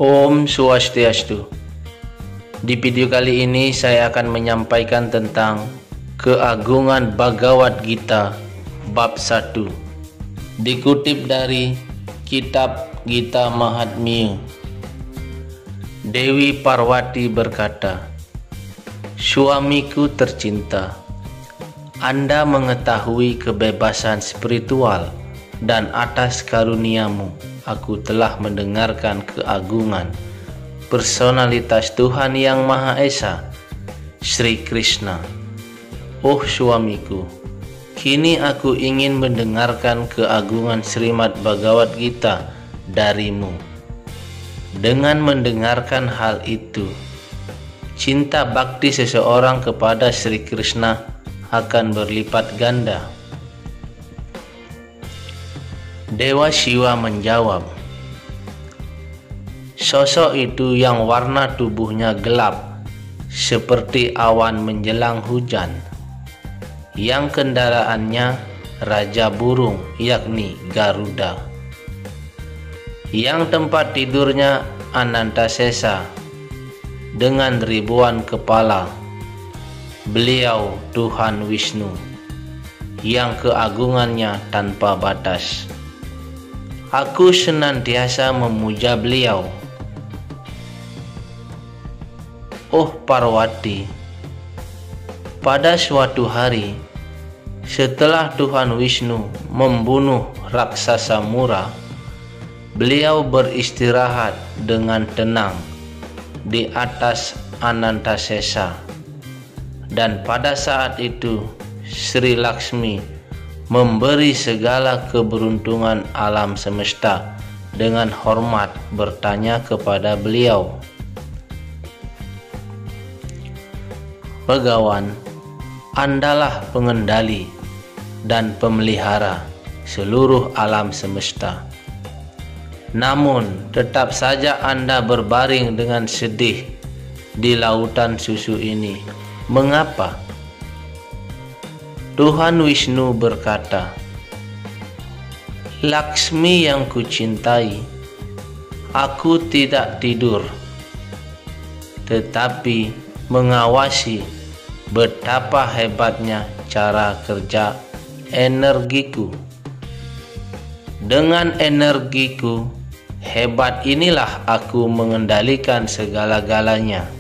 Om Swastiastu. Di video kali ini saya akan menyampaikan tentang keagungan Bhagavad Gita bab 1. Dikutip dari kitab Gita Mahatmya. Dewi Parwati berkata, "Suamiku tercinta, Anda mengetahui kebebasan spiritual dan atas karuniamu aku telah mendengarkan keagungan personalitas Tuhan Yang Maha Esa, Sri Krishna. Oh suamiku, kini aku ingin mendengarkan keagungan Srimad Bhagavad Gita darimu. Dengan mendengarkan hal itu, cinta bakti seseorang kepada Sri Krishna akan berlipat ganda." Dewa Shiva menjawab, "Sosok itu yang warna tubuhnya gelap seperti awan menjelang hujan, yang kendaraannya raja burung yakni Garuda, yang tempat tidurnya Anantasesa dengan ribuan kepala. Beliau Tuhan Wisnu yang keagungannya tanpa batas. Aku senantiasa memuja beliau. Oh Parwati, pada suatu hari setelah Tuhan Wisnu membunuh raksasa Mura, beliau beristirahat dengan tenang di atas Anantasesa, dan pada saat itu Sri Laksmi memberi segala keberuntungan alam semesta dengan hormat bertanya kepada beliau, 'Begawan, Andalah pengendali dan pemelihara seluruh alam semesta. Namun tetap saja Anda berbaring dengan sedih di lautan susu ini. Mengapa?' Tuhan Wisnu berkata, 'Laksmi yang kucintai, aku tidak tidur, tetapi mengawasi betapa hebatnya cara kerja energiku. Dengan energiku hebat inilah aku mengendalikan segala-galanya.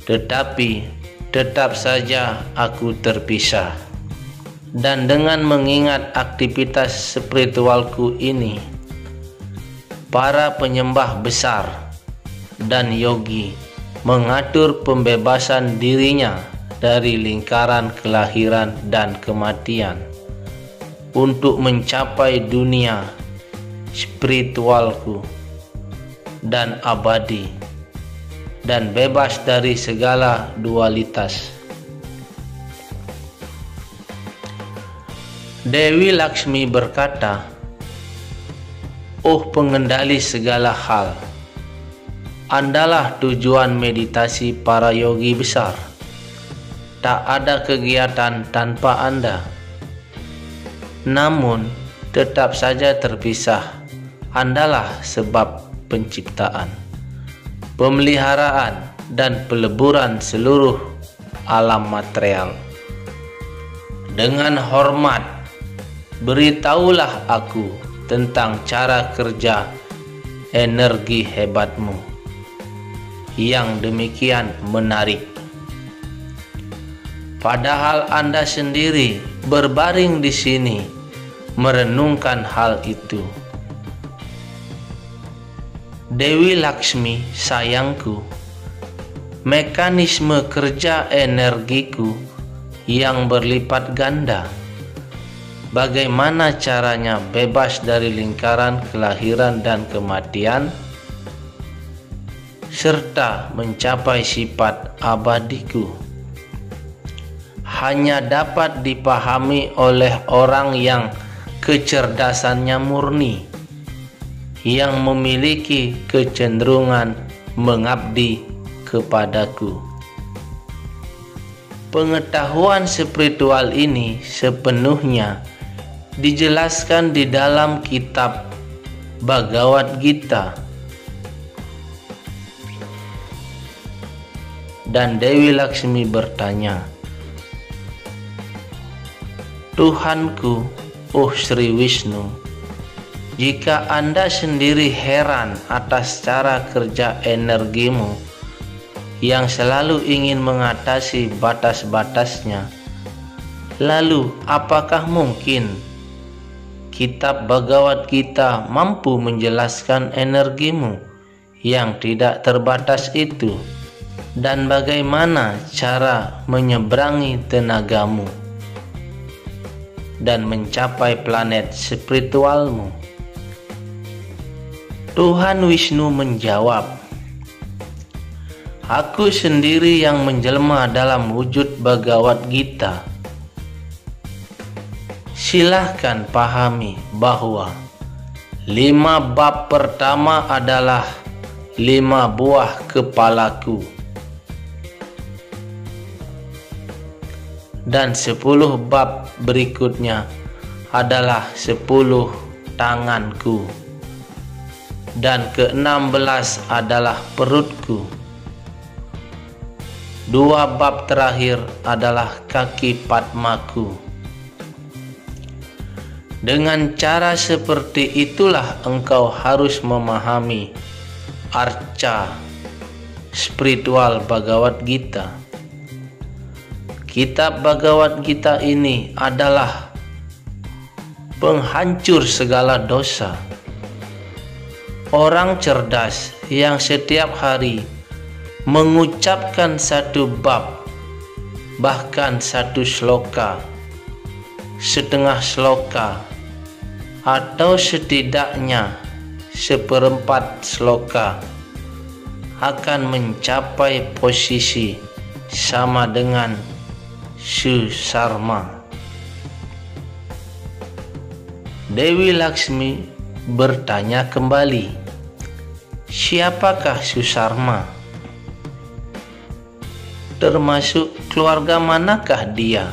Tetapi tetap saja aku terpisah. Dan dengan mengingat aktivitas spiritualku ini, para penyembah besar dan yogi mengatur pembebasan dirinya dari lingkaran kelahiran dan kematian untuk mencapai dunia spiritualku dan abadi dan bebas dari segala dualitas.' Dewi Laksmi berkata, 'Oh pengendali segala hal, Andalah tujuan meditasi para yogi besar. Tak ada kegiatan tanpa Anda. Namun tetap saja terpisah. Andalah sebab penciptaan, pemeliharaan dan peleburan seluruh alam material. Dengan hormat, beritahulah aku tentang cara kerja energi hebatmu yang demikian menarik. Padahal Anda sendiri berbaring di sini merenungkan hal itu.' Dewi Laksmi, sayangku, mekanisme kerja energiku yang berlipat ganda, bagaimana caranya bebas dari lingkaran kelahiran dan kematian serta mencapai sifat abadiku, hanya dapat dipahami oleh orang yang kecerdasannya murni, yang memiliki kecenderungan mengabdi kepadaku. Pengetahuan spiritual ini sepenuhnya dijelaskan di dalam kitab Bhagavad Gita Dan Dewi Laksmi bertanya, "Tuhanku, oh Sri Wisnu, jika Anda sendiri heran atas cara kerja energimu yang selalu ingin mengatasi batas-batasnya, lalu apakah mungkin kitab Bhagavad Gita mampu menjelaskan energimu yang tidak terbatas itu? Dan bagaimana cara menyeberangi tenagamu dan mencapai planet spiritualmu?" Tuhan Wisnu menjawab, "Aku sendiri yang menjelma dalam wujud Bhagavad Gita. Silahkan pahami bahwa 5 bab pertama adalah 5 buah kepalaku, dan 10 bab berikutnya adalah 10 tanganku, dan ke-16 adalah perutku. 2 bab terakhir adalah kaki Padmaku. Dengan cara seperti itulah engkau harus memahami arca spiritual Bhagavad Gita. Kitab Bhagavad Gita ini adalah penghancur segala dosa. Orang cerdas yang setiap hari mengucapkan 1 bab, bahkan 1 sloka, setengah sloka, atau setidaknya 1/4 sloka, akan mencapai posisi sama dengan Susarma. Dewi Laksmi bertanya kembali, "Siapakah Susarma? Termasuk keluarga manakah dia?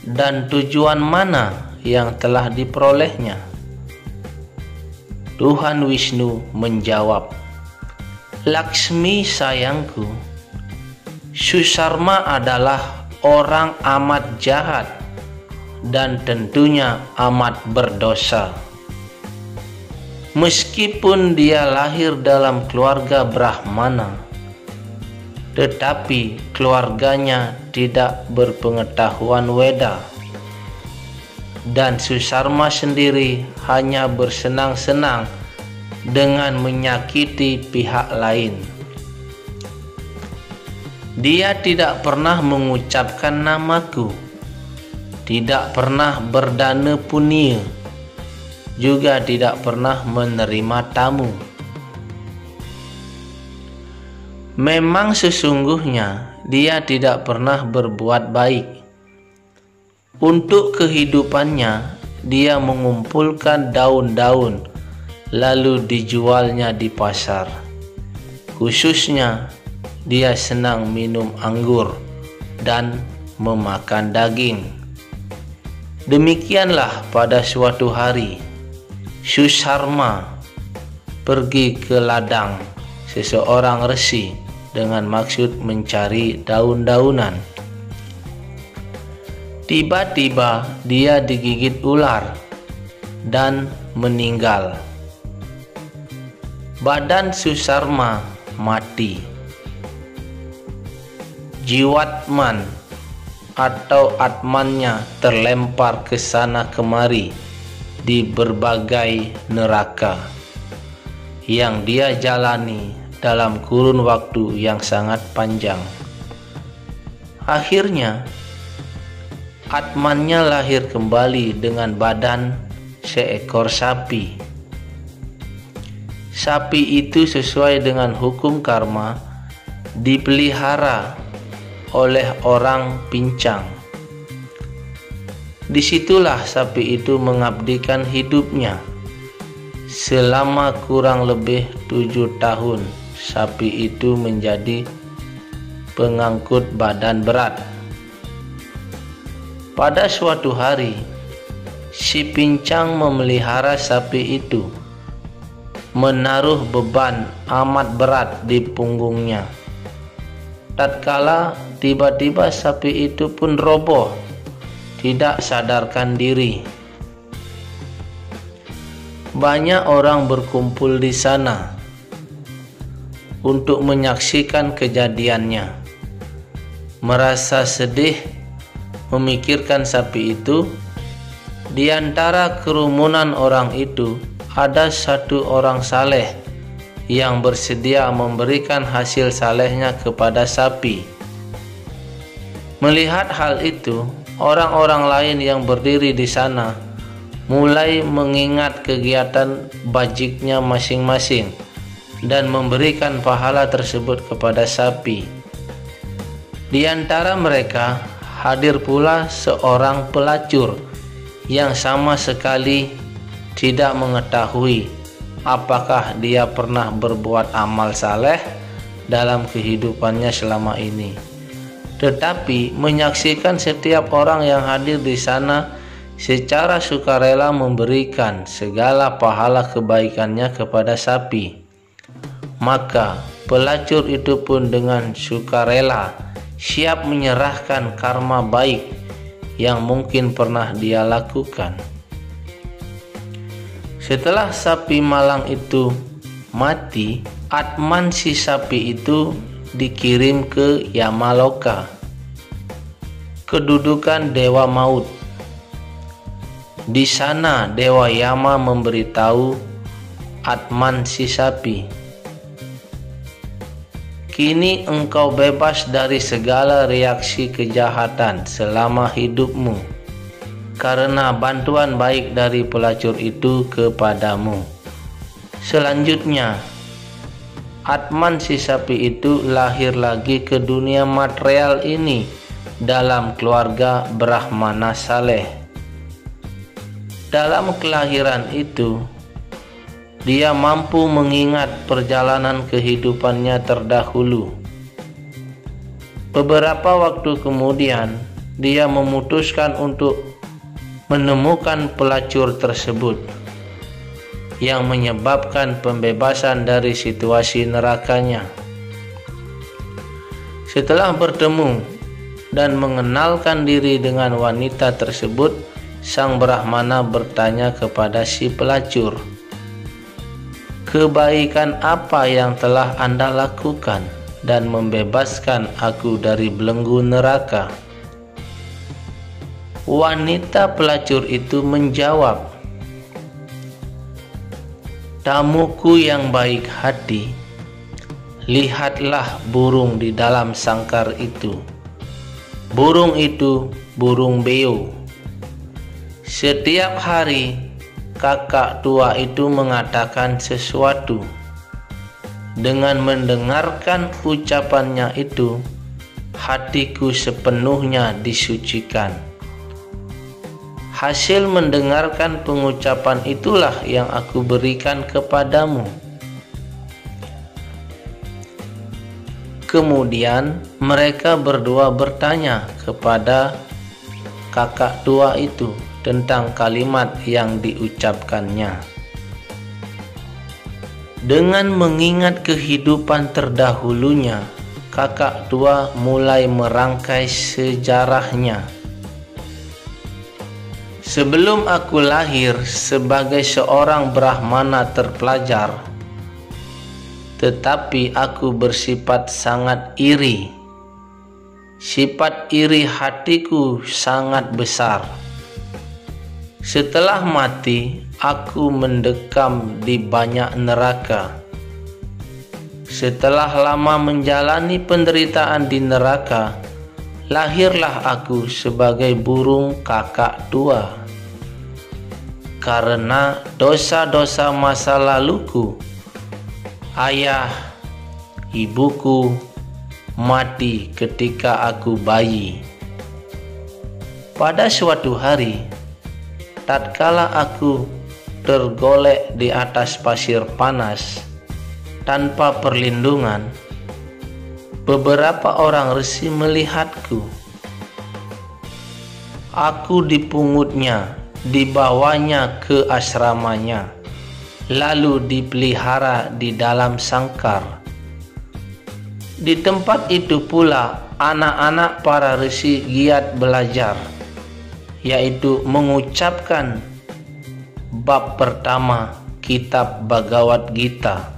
Dan tujuan mana yang telah diperolehnya?" Tuhan Wisnu menjawab, "Laksmi sayangku, Susarma adalah orang amat jahat dan tentunya amat berdosa. Meskipun dia lahir dalam keluarga Brahmana, tetapi keluarganya tidak berpengetahuan Weda, dan Susarma sendiri hanya bersenang-senang dengan menyakiti pihak lain. Dia tidak pernah mengucapkan namaku, tidak pernah berdana punya, juga tidak pernah menerima tamu. Memang sesungguhnya dia tidak pernah berbuat baik. Untuk kehidupannya, dia mengumpulkan daun-daun lalu dijualnya di pasar. Khususnya, dia senang minum anggur dan memakan daging. Demikianlah pada suatu hari, Susarma pergi ke ladang seseorang resi dengan maksud mencari daun-daunan. Tiba-tiba dia digigit ular dan meninggal. Badan Susarma mati. Jiwatman atau atmannya terlempar ke sana kemari di berbagai neraka yang dia jalani dalam kurun waktu yang sangat panjang. Akhirnya atmannya lahir kembali dengan badan seekor sapi. Sapi itu sesuai dengan hukum karma dipelihara oleh orang pincang. Disitulah sapi itu mengabdikan hidupnya. Selama kurang lebih 7 tahun, sapi itu menjadi pengangkut badan berat. Pada suatu hari, si pincang memelihara sapi itu, menaruh beban amat berat di punggungnya. tatkala tiba-tiba sapi itu pun roboh, tidak sadarkan diri. Banyak orang berkumpul di sana untuk menyaksikan kejadiannya. Merasa sedih memikirkan sapi itu. Di antara kerumunan orang itu ada satu orang saleh yang bersedia memberikan hasil salehnya kepada sapi. Melihat hal itu, orang-orang lain yang berdiri di sana mulai mengingat kegiatan bajiknya masing-masing dan memberikan pahala tersebut kepada sapi. Di antara mereka hadir pula seorang pelacur yang sama sekali tidak mengetahui apakah dia pernah berbuat amal saleh dalam kehidupannya selama ini. Tetapi menyaksikan setiap orang yang hadir di sana secara sukarela memberikan segala pahala kebaikannya kepada sapi. Maka pelacur itu pun dengan sukarela siap menyerahkan karma baik yang mungkin pernah dia lakukan. Setelah sapi malang itu mati, atman si sapi itu dikirim ke Yamaloka, kedudukan dewa maut. Di sana dewa Yama memberitahu atman si sapi, "Kini engkau bebas dari segala reaksi kejahatan selama hidupmu karena bantuan baik dari pelacur itu kepadamu." Selanjutnya, atman si sapi itu lahir lagi ke dunia material ini dalam keluarga Brahmana saleh. Dalam kelahiran itu, dia mampu mengingat perjalanan kehidupannya terdahulu. Beberapa waktu kemudian, dia memutuskan untuk menemukan pelacur tersebut yang menyebabkan pembebasan dari situasi nerakanya. Setelah bertemu dan mengenalkan diri dengan wanita tersebut, sang Brahmana bertanya kepada si pelacur, "Kebaikan apa yang telah Anda lakukan dan membebaskan aku dari belenggu neraka?" Wanita pelacur itu menjawab, "Tamuku yang baik hati, lihatlah burung di dalam sangkar itu. Burung itu burung beo. Setiap hari kakak tua itu mengatakan sesuatu. Dengan mendengarkan ucapannya itu, hatiku sepenuhnya disucikan. Hasil mendengarkan pengucapan itulah yang aku berikan kepadamu." Kemudian mereka berdua bertanya kepada kakak tua itu tentang kalimat yang diucapkannya. Dengan mengingat kehidupan terdahulunya, kakak tua mulai merangkai sejarahnya. "Sebelum aku lahir sebagai seorang Brahmana terpelajar, tetapi aku bersifat sangat iri. Sifat iri hatiku sangat besar. Setelah mati, aku mendekam di banyak neraka. Setelah lama menjalani penderitaan di neraka, lahirlah aku sebagai burung kakak tua. Karena dosa-dosa masa laluku, ayah, ibuku mati ketika aku bayi. Pada suatu hari, tatkala aku tergolek di atas pasir panas tanpa perlindungan, beberapa orang resi melihatku. Aku dipungutnya, dibawanya ke asramanya, lalu dipelihara di dalam sangkar. Di tempat itu pula anak-anak para resi giat belajar, yaitu mengucapkan bab pertama kitab Bhagavad Gita,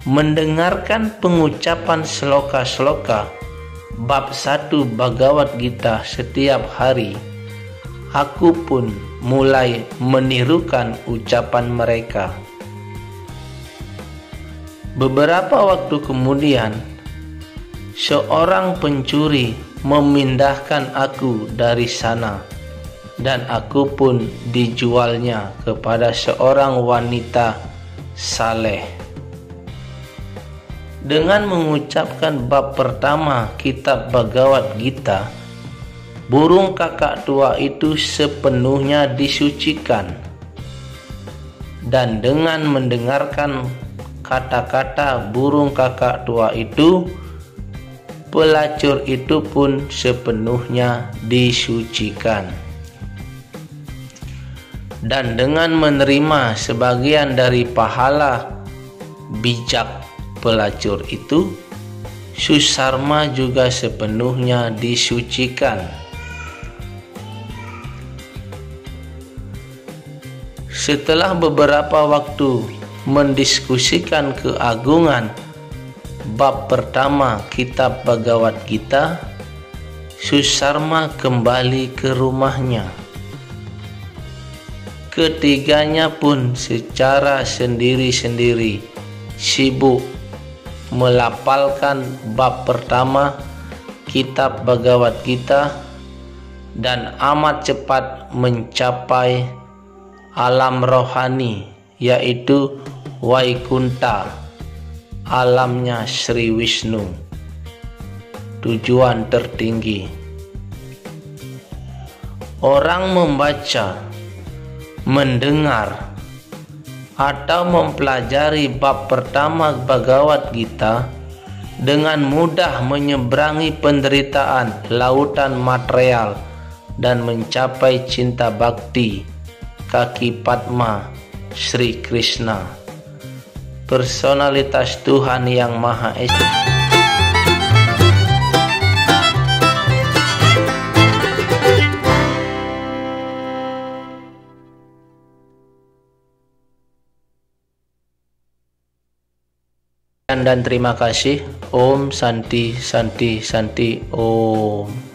mendengarkan pengucapan sloka-sloka bab 1 Bhagavad Gita setiap hari. Aku pun mulai menirukan ucapan mereka. Beberapa waktu kemudian, seorang pencuri memindahkan aku dari sana, dan aku pun dijualnya kepada seorang wanita saleh. Dengan mengucapkan bab pertama kitab Bhagavad Gita, burung kakak tua itu sepenuhnya disucikan. Dan dengan mendengarkan kata-kata burung kakak tua itu, pelacur itu pun sepenuhnya disucikan. Dan dengan menerima sebagian dari pahala bijak pelacur itu, Susarma juga sepenuhnya disucikan. Setelah beberapa waktu mendiskusikan keagungan bab pertama kitab Bhagavad Gita, Susarma kembali ke rumahnya. Ketiganya pun secara sendiri-sendiri sibuk melafalkan bab pertama kitab Bhagavad Gita dan amat cepat mencapai alam rohani, yaitu Vaikunta, alamnya Sri Wisnu, tujuan tertinggi. Orang membaca, mendengar, atau mempelajari bab pertama Bhagavad Gita dengan mudah menyeberangi penderitaan lautan material dan mencapai cinta bakti kaki Padma Sri Krishna, personalitas Tuhan yang Maha Esa. Dan terima kasih. Om Santi Santi Santi Om.